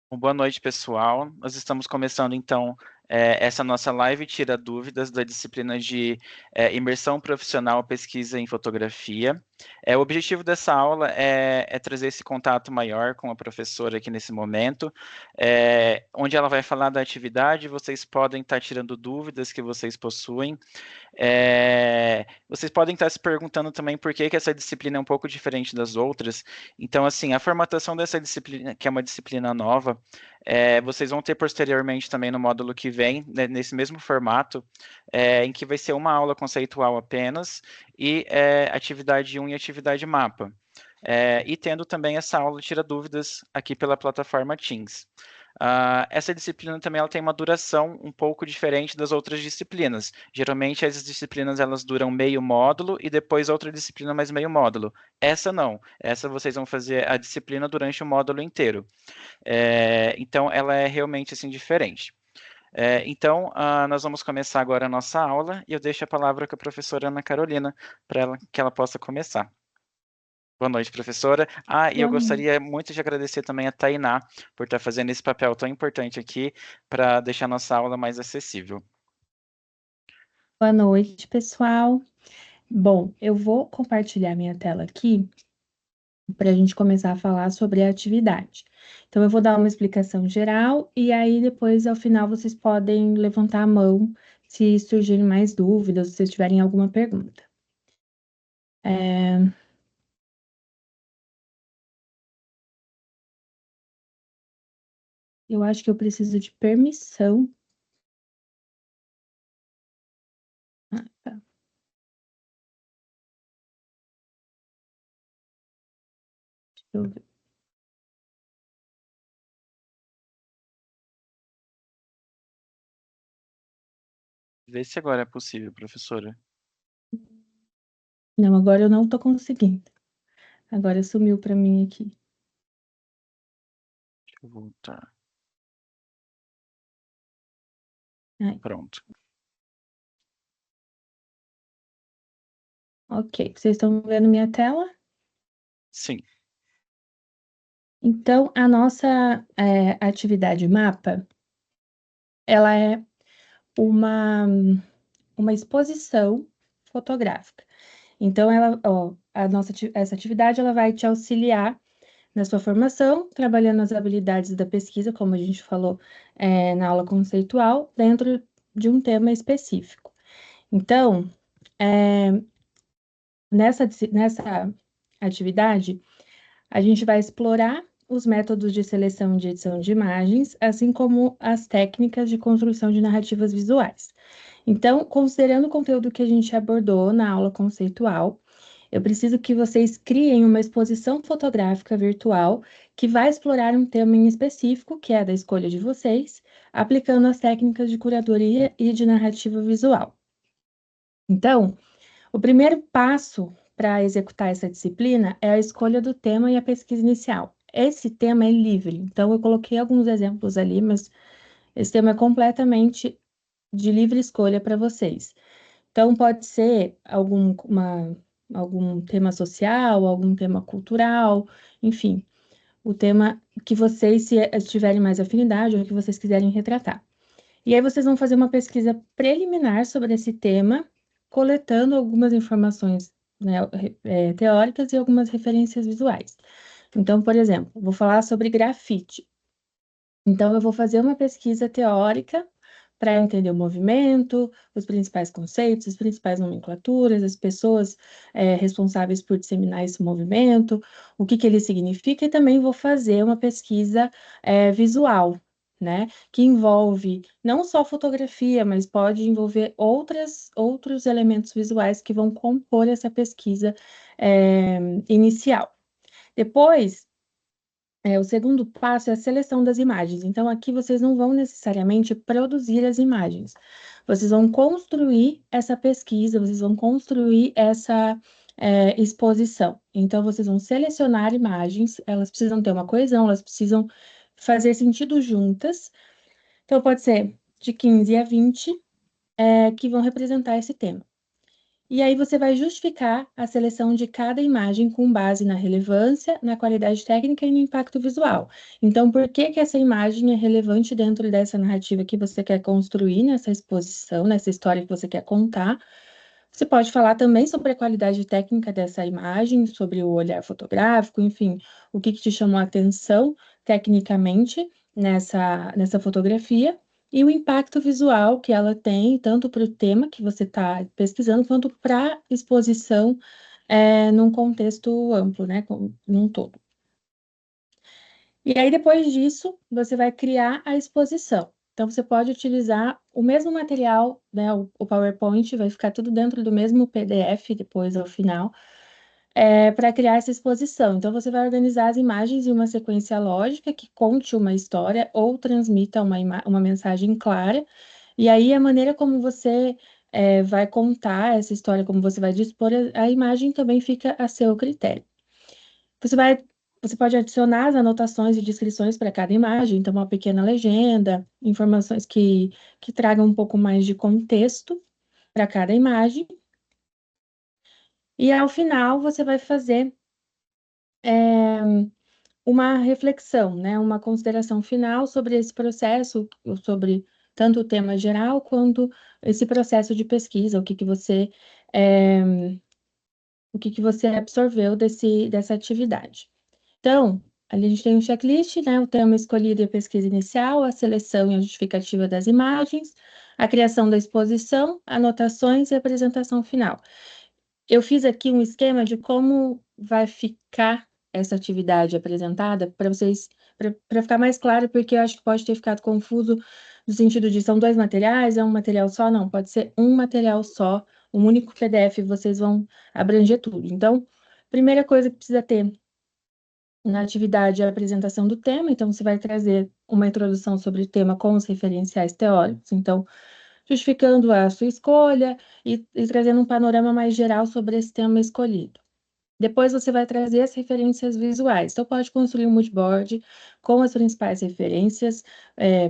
Boa noite, pessoal. Nós estamos começando, então, essa nossa live Tira Dúvidas da disciplina de Imersão Profissional Pesquisa em Fotografia. O objetivo dessa aula é trazer esse contato maior com a professora aqui nesse momento, onde ela vai falar da atividade, vocês podem estar tirando dúvidas que vocês possuem. Vocês podem estar se perguntando também por que essa disciplina é um pouco diferente das outras. Então, assim, a formatação dessa disciplina, que é uma disciplina nova, vocês vão ter posteriormente também no módulo que vem, né, nesse mesmo formato, em que vai ser uma aula conceitual apenas, e atividade 1 e atividade mapa. E tendo também essa aula Tira Dúvidas aqui pela plataforma Teams. Essa disciplina também ela tem uma duração um pouco diferente das outras disciplinas. Geralmente as disciplinas elas duram meio módulo e depois outra disciplina mais meio módulo. Essa não. Essa vocês vão fazer a disciplina durante o módulo inteiro. Então ela é realmente assim diferente. Então, nós vamos começar agora a nossa aula e eu deixo a palavra com a professora Ana Carolina para que ela possa começar. Boa noite, professora. E eu Boa noite. gostaria muito de agradecer também a Tainá por estar fazendo esse papel tão importante aqui para deixar nossa aula mais acessível. Boa noite, pessoal. Bom, eu vou compartilhar minha tela aqui para a gente começar a falar sobre a atividade. Então, eu vou dar uma explicação geral e aí depois, ao final, vocês podem levantar a mão se surgirem mais dúvidas, se vocês tiverem alguma pergunta. Eu acho que eu preciso de permissão. Tá. Deixa eu ver. Vê se agora é possível, professora. Não, agora eu não estou conseguindo. Agora sumiu para mim aqui. Deixa eu voltar. Ai, Pronto. ok, vocês estão vendo minha tela? Sim. Então, a nossa atividade mapa, ela é uma, uma exposição fotográfica. Então, essa atividade ela vai te auxiliar na sua formação, trabalhando as habilidades da pesquisa, como a gente falou, na aula conceitual, dentro de um tema específico. Então, nessa atividade, a gente vai explorar os métodos de seleção e de edição de imagens, assim como as técnicas de construção de narrativas visuais. Então, considerando o conteúdo que a gente abordou na aula conceitual, eu preciso que vocês criem uma exposição fotográfica virtual que vai explorar um tema em específico, que é da escolha de vocês, aplicando as técnicas de curadoria e de narrativa visual. Então, o primeiro passo para executar essa disciplina é a escolha do tema e a pesquisa inicial. Esse tema é livre, então eu coloquei alguns exemplos ali, mas esse tema é completamente de livre escolha para vocês. Então, pode ser algum tema social, algum tema cultural, enfim, o tema que vocês, se tiverem mais afinidade ou que vocês quiserem retratar. E aí vocês vão fazer uma pesquisa preliminar sobre esse tema, coletando algumas informações, né, teóricas e algumas referências visuais. Então, por exemplo, vou falar sobre grafite. Então, eu vou fazer uma pesquisa teórica para entender o movimento, os principais conceitos, as principais nomenclaturas, as pessoas responsáveis por disseminar esse movimento, o que ele significa, e também vou fazer uma pesquisa visual, né, que envolve não só fotografia, mas pode envolver outros elementos visuais que vão compor essa pesquisa inicial. Depois, o segundo passo é a seleção das imagens. Então, aqui vocês não vão necessariamente produzir as imagens. Vocês vão construir essa pesquisa, vocês vão construir essa exposição. Então, vocês vão selecionar imagens, elas precisam ter uma coesão, elas precisam fazer sentido juntas. Então, pode ser de 15 a 20 que vão representar esse tema. E aí você vai justificar a seleção de cada imagem com base na relevância, na qualidade técnica e no impacto visual. Então, por que que essa imagem é relevante dentro dessa narrativa que você quer construir nessa exposição, nessa história que você quer contar? Você pode falar também sobre a qualidade técnica dessa imagem, sobre o olhar fotográfico, enfim, o que que te chamou a atenção tecnicamente nessa fotografia e o impacto visual que ela tem, tanto para o tema que você está pesquisando, quanto para a exposição num contexto amplo, né, num todo. E aí, depois disso, você vai criar a exposição. Então, você pode utilizar o mesmo material, né, o PowerPoint, vai ficar tudo dentro do mesmo PDF depois, ao final, para criar essa exposição. Então, você vai organizar as imagens em uma sequência lógica que conte uma história ou transmita uma mensagem clara. E aí, a maneira como você vai contar essa história, como você vai dispor a imagem, também fica a seu critério. Você vai, você pode adicionar as anotações e descrições para cada imagem, então uma pequena legenda, informações que tragam um pouco mais de contexto para cada imagem. E ao final você vai fazer é, uma reflexão, né, uma consideração final sobre esse processo, sobre tanto o tema geral quanto esse processo de pesquisa, é, o que que você absorveu dessa atividade. Então, ali a gente tem um checklist, né? O tema escolhido e a pesquisa inicial, a seleção e a justificativa das imagens, a criação da exposição, anotações e a apresentação final. Eu fiz aqui um esquema de como vai ficar essa atividade apresentada para vocês, para ficar mais claro, porque eu acho que pode ter ficado confuso no sentido de são dois materiais, é um material só? Não, pode ser um material só, um único PDF, vocês vão abranger tudo. Então, primeira coisa que precisa ter na atividade a apresentação do tema, então você vai trazer uma introdução sobre o tema com os referenciais teóricos, então justificando a sua escolha e trazendo um panorama mais geral sobre esse tema escolhido. Depois você vai trazer as referências visuais. Então, pode construir um moodboard com as principais referências,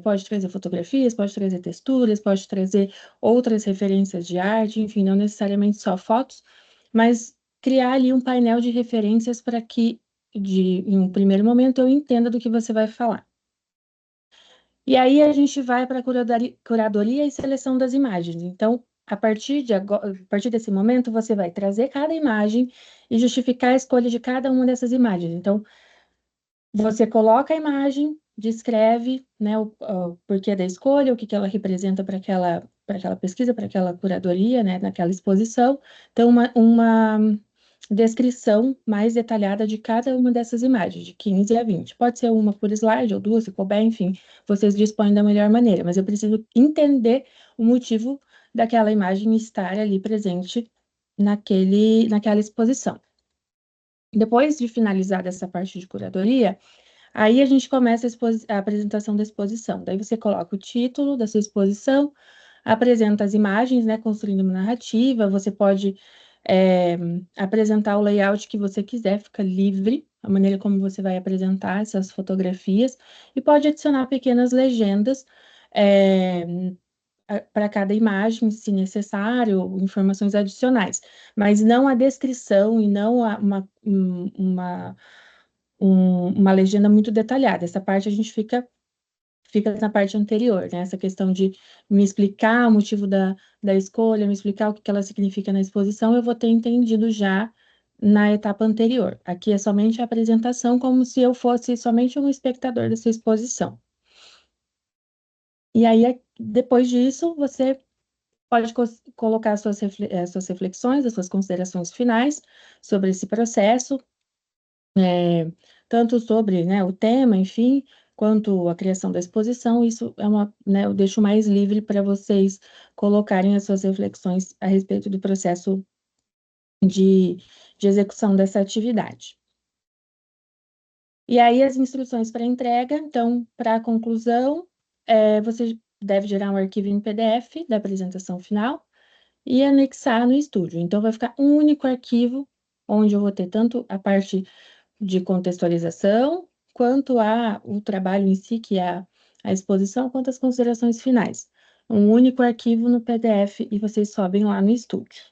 pode trazer fotografias, pode trazer texturas, pode trazer outras referências de arte, enfim, não necessariamente só fotos, mas criar ali um painel de referências para que, em um primeiro momento, eu entenda do que você vai falar. E aí a gente vai para a curadoria e seleção das imagens. Então, a partir desse momento, você vai trazer cada imagem e justificar a escolha de cada uma dessas imagens. Então, você coloca a imagem, descreve, né, o porquê da escolha, o que que ela representa para aquela pesquisa, para aquela curadoria, né, naquela exposição. Então, uma descrição mais detalhada de cada uma dessas imagens, de 15 a 20. Pode ser uma por slide ou duas, se couber, enfim, vocês dispõem da melhor maneira, mas eu preciso entender o motivo daquela imagem estar ali presente naquela exposição. Depois de finalizar essa parte de curadoria, aí a gente começa a apresentação da exposição. Daí você coloca o título da sua exposição, apresenta as imagens, né, construindo uma narrativa. Você pode apresentar o layout que você quiser, fica livre, a maneira como você vai apresentar essas fotografias, e pode adicionar pequenas legendas para cada imagem, se necessário, informações adicionais, mas não a descrição e não uma legenda muito detalhada. Essa parte a gente fica na parte anterior, né? Essa questão de me explicar o motivo da escolha, me explicar o que ela significa na exposição, eu vou ter entendido já na etapa anterior. Aqui é somente a apresentação, como se eu fosse somente um espectador dessa exposição. E aí, depois disso, você pode colocar suas reflexões, as suas considerações finais sobre esse processo, tanto sobre, né, o tema, enfim, quanto a criação da exposição. Isso né, eu deixo mais livre para vocês colocarem as suas reflexões a respeito do processo de, de execução dessa atividade. E aí, as instruções para entrega, então, para a conclusão, você deve gerar um arquivo em PDF da apresentação final e anexar no estúdio. Então, vai ficar um único arquivo, onde eu vou ter tanto a parte de contextualização, quanto o trabalho em si, que é a exposição, quanto as considerações finais. Um único arquivo no PDF e vocês sobem lá no estúdio.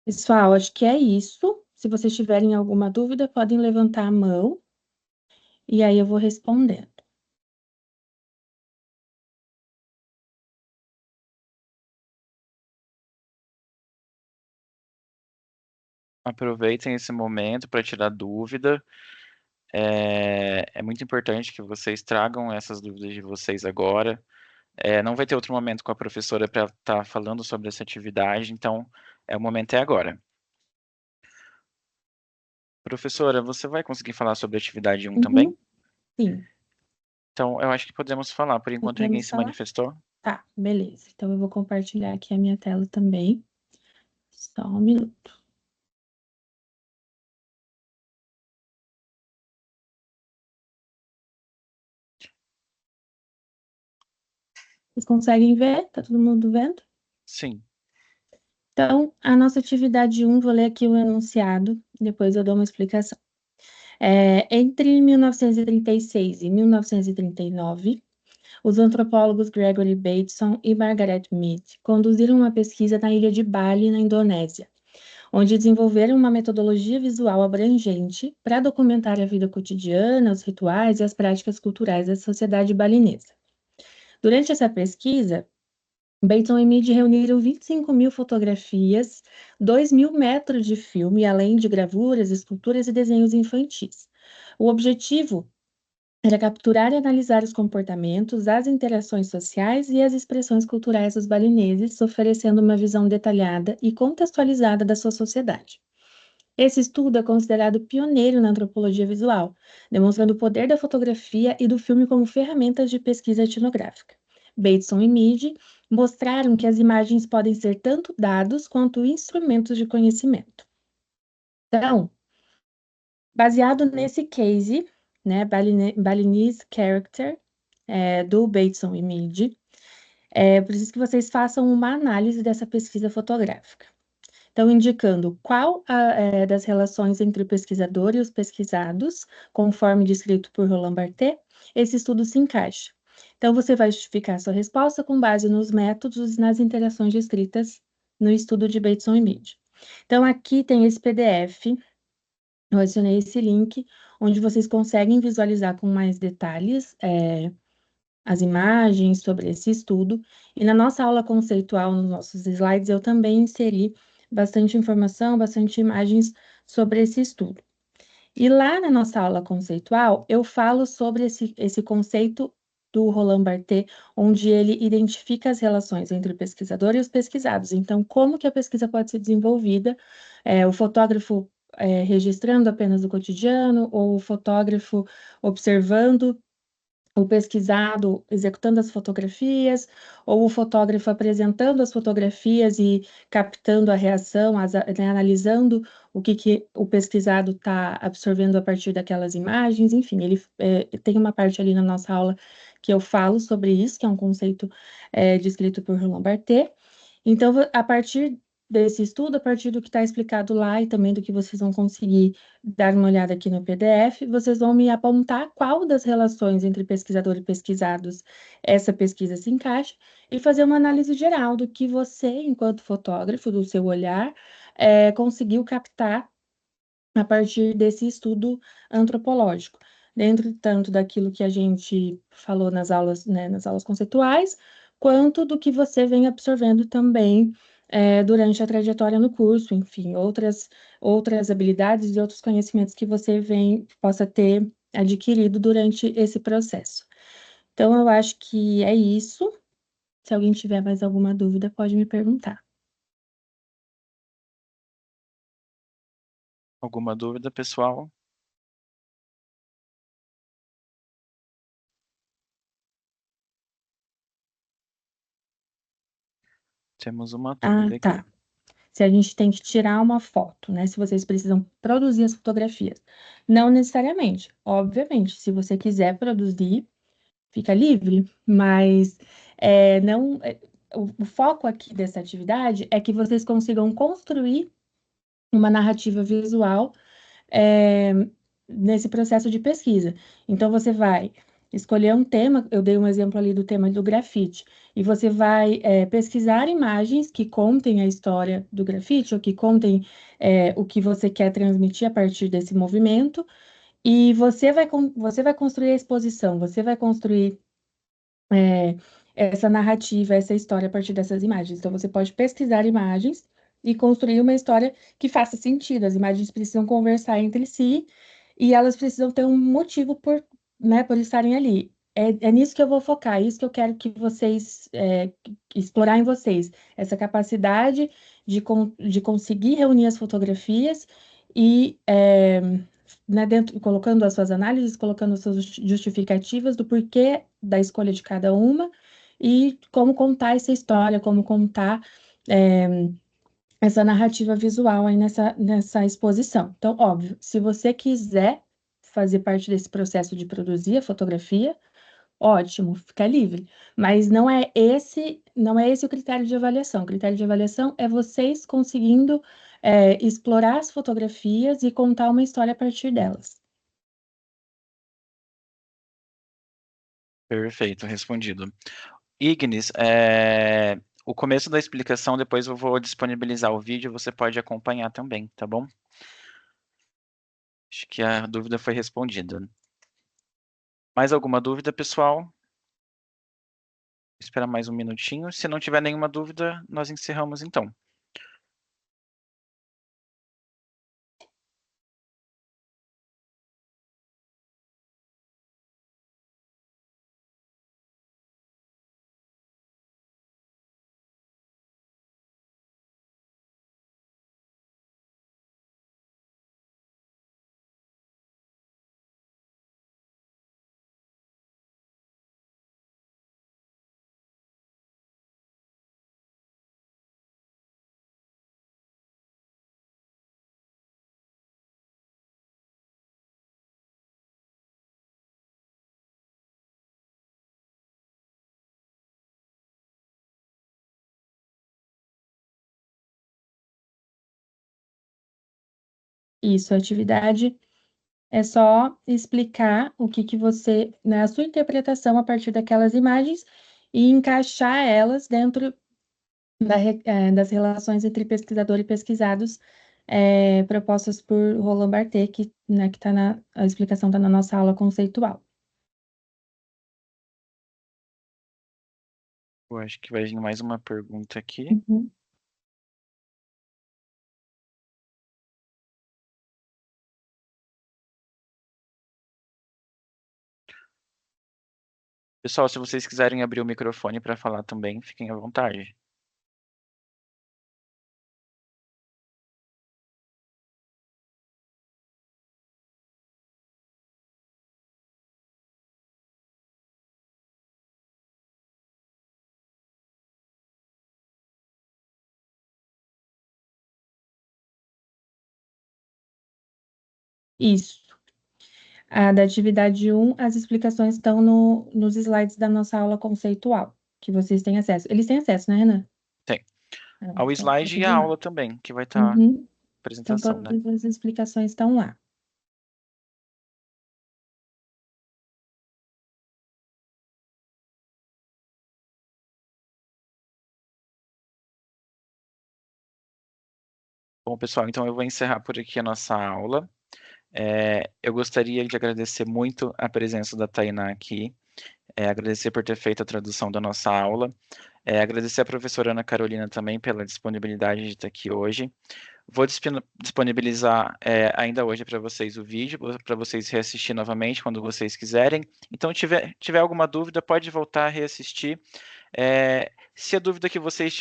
Pessoal, acho que é isso. Se vocês tiverem alguma dúvida, podem levantar a mão e aí eu vou respondendo. Aproveitem esse momento para tirar dúvida. É muito importante que vocês tragam essas dúvidas de vocês agora. Não vai ter outro momento com a professora para estar falando sobre essa atividade, então o momento é agora. Professora, você vai conseguir falar sobre a atividade 1 também? Uhum, sim, Então, eu acho que podemos falar. Por enquanto, ninguém podemos se falar? manifestou. Tá, beleza. Então eu vou compartilhar aqui a minha tela também. Só um minuto. Vocês conseguem ver? Tá todo mundo vendo? Sim. Então, a nossa atividade 1, vou ler aqui o enunciado, depois eu dou uma explicação. Entre 1936 e 1939, os antropólogos Gregory Bateson e Margaret Mead conduziram uma pesquisa na ilha de Bali, na Indonésia, onde desenvolveram uma metodologia visual abrangente para documentar a vida cotidiana, os rituais e as práticas culturais da sociedade balinesa. Durante essa pesquisa, Bateson e Mead reuniram 25 mil fotografias, 2 mil metros de filme, além de gravuras, esculturas e desenhos infantis. O objetivo era capturar e analisar os comportamentos, as interações sociais e as expressões culturais dos balineses, oferecendo uma visão detalhada e contextualizada da sua sociedade. Esse estudo é considerado pioneiro na antropologia visual, demonstrando o poder da fotografia e do filme como ferramentas de pesquisa etnográfica. Bateson e Mead mostraram que as imagens podem ser tanto dados quanto instrumentos de conhecimento. Então, baseado nesse case, né, Balinese Character, do Bateson e Mead, preciso que vocês façam uma análise dessa pesquisa fotográfica. Então, indicando qual das relações entre o pesquisador e os pesquisados, conforme descrito por Roland Barthes, esse estudo se encaixa. Então, você vai justificar sua resposta com base nos métodos e nas interações descritas no estudo de Bateson e Mead. Então, aqui tem esse PDF, eu adicionei esse link, onde vocês conseguem visualizar com mais detalhes as imagens sobre esse estudo. E na nossa aula conceitual, nos nossos slides, eu também inseri bastante informação, bastante imagens sobre esse estudo. E lá na nossa aula conceitual, eu falo sobre esse conceito do Roland Barthes, onde ele identifica as relações entre o pesquisador e os pesquisados. Então, como que a pesquisa pode ser desenvolvida? O fotógrafo registrando apenas o cotidiano, ou o fotógrafo observando o pesquisado executando as fotografias, ou o fotógrafo apresentando as fotografias e captando a reação, né, analisando o que o pesquisado está absorvendo a partir daquelas imagens, enfim, ele tem uma parte ali na nossa aula que eu falo sobre isso, que é um conceito descrito por Roland Barthes. Então, a partir desse estudo, a partir do que está explicado lá e também do que vocês vão conseguir dar uma olhada aqui no PDF, vocês vão me apontar qual das relações entre pesquisador e pesquisados essa pesquisa se encaixa e fazer uma análise geral do que você, enquanto fotógrafo, do seu olhar, conseguiu captar a partir desse estudo antropológico. Dentro tanto daquilo que a gente falou nas aulas, né, nas aulas conceituais, quanto do que você vem absorvendo também durante a trajetória no curso, enfim, outras habilidades e outros conhecimentos que você possa ter adquirido durante esse processo. Então, eu acho que é isso. Se alguém tiver mais alguma dúvida, pode me perguntar. Alguma dúvida, pessoal? Temos uma Ah, dúvida aqui. tá. Se a gente tem que tirar uma foto, né? Se vocês precisam produzir as fotografias. Não necessariamente. Obviamente, se você quiser produzir, fica livre, mas não. O foco aqui dessa atividade é que vocês consigam construir uma narrativa visual é, nesse processo de pesquisa. Então, você vai escolher um tema, eu dei um exemplo ali do tema do grafite, e você vai pesquisar imagens que contem a história do grafite, ou que contem o que você quer transmitir a partir desse movimento, e você vai construir a exposição, você vai construir essa narrativa, essa história a partir dessas imagens. Então, você pode pesquisar imagens e construir uma história que faça sentido. As imagens precisam conversar entre si e elas precisam ter um motivo por estarem ali. É nisso que eu vou focar, é isso que eu quero que vocês explorar em vocês, essa capacidade de conseguir reunir as fotografias e colocando as suas análises, colocando as suas justificativas do porquê da escolha de cada uma e como contar essa história, como contar essa narrativa visual aí nessa exposição. Então, óbvio, se você quiser fazer parte desse processo de produzir a fotografia, ótimo, fica livre. Mas não é esse o critério de avaliação. O critério de avaliação é vocês conseguindo explorar as fotografias e contar uma história a partir delas. Perfeito, respondido. Ignis, o começo da explicação, depois eu vou disponibilizar o vídeo, você pode acompanhar também, tá bom? Acho que a dúvida foi respondida. Mais alguma dúvida, pessoal? Vou esperar mais um minutinho. Se não tiver nenhuma dúvida, nós encerramos então. Isso, a atividade é só explicar o que você, né, a sua interpretação a partir daquelas imagens e encaixar elas dentro das relações entre pesquisador e pesquisados propostas por Roland Barthes, né, a explicação está na nossa aula conceitual. Eu acho que vai vir mais uma pergunta aqui. Uhum. Pessoal, se vocês quiserem abrir o microfone para falar também, fiquem à vontade. Isso. A da atividade 1, as explicações estão nos slides da nossa aula conceitual, que vocês têm acesso. Eles têm acesso, né, Renan? Tem. Ao Então, tá slide e tudo a lá. aula também, que vai estar Uhum. Então, apresentação, né? todas as explicações estão lá. Bom, pessoal, então eu vou encerrar por aqui a nossa aula. Eu gostaria de agradecer muito a presença da Tainá aqui, agradecer por ter feito a tradução da nossa aula, agradecer a professora Ana Carolina também pela disponibilidade de estar aqui hoje. Vou disponibilizar ainda hoje para vocês o vídeo, para vocês reassistir novamente quando vocês quiserem. Então, tiver alguma dúvida, pode voltar a reassistir. Se a dúvida que vocês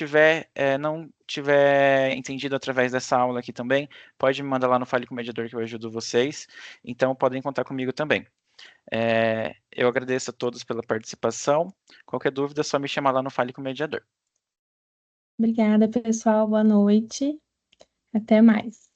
não tiver entendido através dessa aula aqui também, pode me mandar lá no Fale com o Mediador que eu ajudo vocês. Então, podem contar comigo também. Eu agradeço a todos pela participação. Qualquer dúvida, é só me chamar lá no Fale com o Mediador. Obrigada, pessoal. Boa noite. Até mais.